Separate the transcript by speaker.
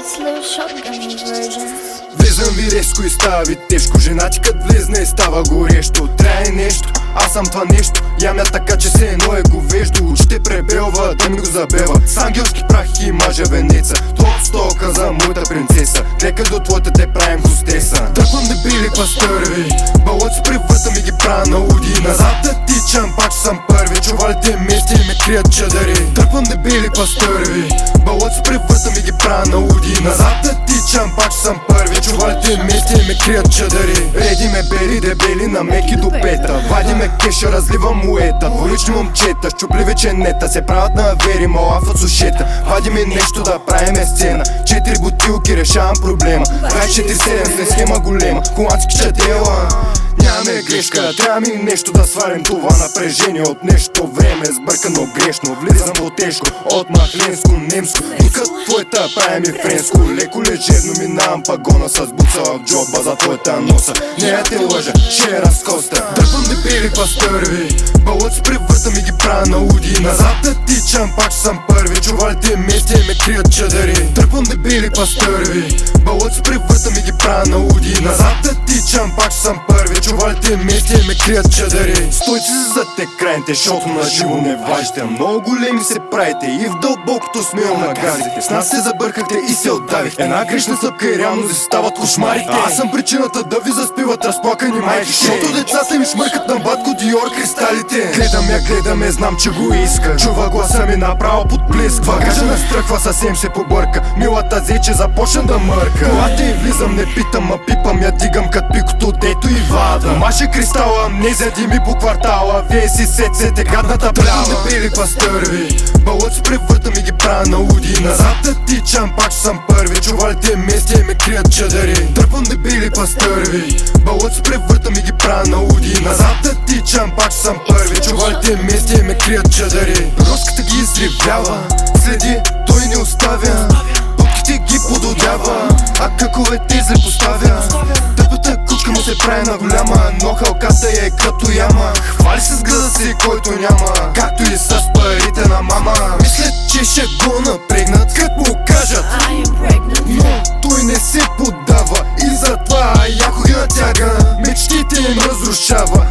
Speaker 1: It's little shotgun versions.
Speaker 2: Влизам ви резко и става ви тежко. Жена ти кът влезне и става горещо. Трае нещо, аз съм това нещо. Ямя така, че се едно е говеждо. Очите пребелва, да ми го забева. С ангелски прах и мажа венеца. Твоето стока за моята принцеса. Глека до твоята те правим хостеса. Тръпвам дебили пастърви, балот с превърта ми ги правя на уди. Назад да тичам, пак че съм първи. Чувалите мести и ме крият чадари. Тръпвам дебили пастърви, балот с превърта ми ги правя на уди. Назад да тичам, пак че съм първи. Чувалите мести и ме крият чадари. Реди ме бели дебели на меки до пета. Вади ме кеша, разливам муета. Дволични момчета, щупливи ченета се правят на вери, мала в сушета. Вади ми нещо да правиме сцена. 4 бутилки, решавам проблема. 24-7 с схема голема, холандски чадела. Нямаме грешка, трябва ми нещо да свалим това напрежение от нещо време. Сбъркано грешно, влизам по-тежко от махленско, немско. Докато твоята прави ми френско. Леко лежерно минавам пагона с буца в джоба за твоята носа. Не я те лъжа, ще разкоста. Дърпам дебели пастърви, балот с превърта ми ги правя на уди. Назад да тичам, пак че съм първи. Чувалите мести и ме крият чадари. Дърпам дебели пастърви, балот с превърта ми ги правя на уди. Назад да тичам, пак че съм първи. Чувалите мести и ме крият чадари. Стойте се зад екраните, защото на живо не важите. Много големи се правите и в дълбокото смейл нагазите. С нас се забъркахте и се отдавихте. Една грешна стъпка и реално си стават кошмарите. Аз съм причината да ви заспиват разплакани майки. Защото децата ми шмъркат на батко Диор кристалите. Гледам я, знам че го иска. Чува гласа ми направо под плеск. Багажа настръхва, съвсем се побърка. Милата зече започна да мърка. Колата и влизам, не питам, а пипам, я дигам кът пикото, дето и вада. Маше кристала, амнезия ми по квартала. Вие си сецете гадната плява. Дебели пастърви, балот с превърта ми ги правя на уди. Назад да тичам, пак че съм първи. Чувалите мести и ме крият чадари. Дърпам дебели пастърви, балот с превърта ми ги правя на уди. Назад да тичам, пак че съм първи. Чувалите мести и ме крият чадари. Роската ги изривява, следи, той не оставя. Пъпките ги пододява, а каковете злепоставя. Тъпата кучка му се прави на голяма, но халката е като яма. Хвали се с града си, който няма, както и с парите на мама. Мисля, че ще го напрегнат, като му кажат, но той не се поддава и затова яко ги натяга. Мечтите им разрушава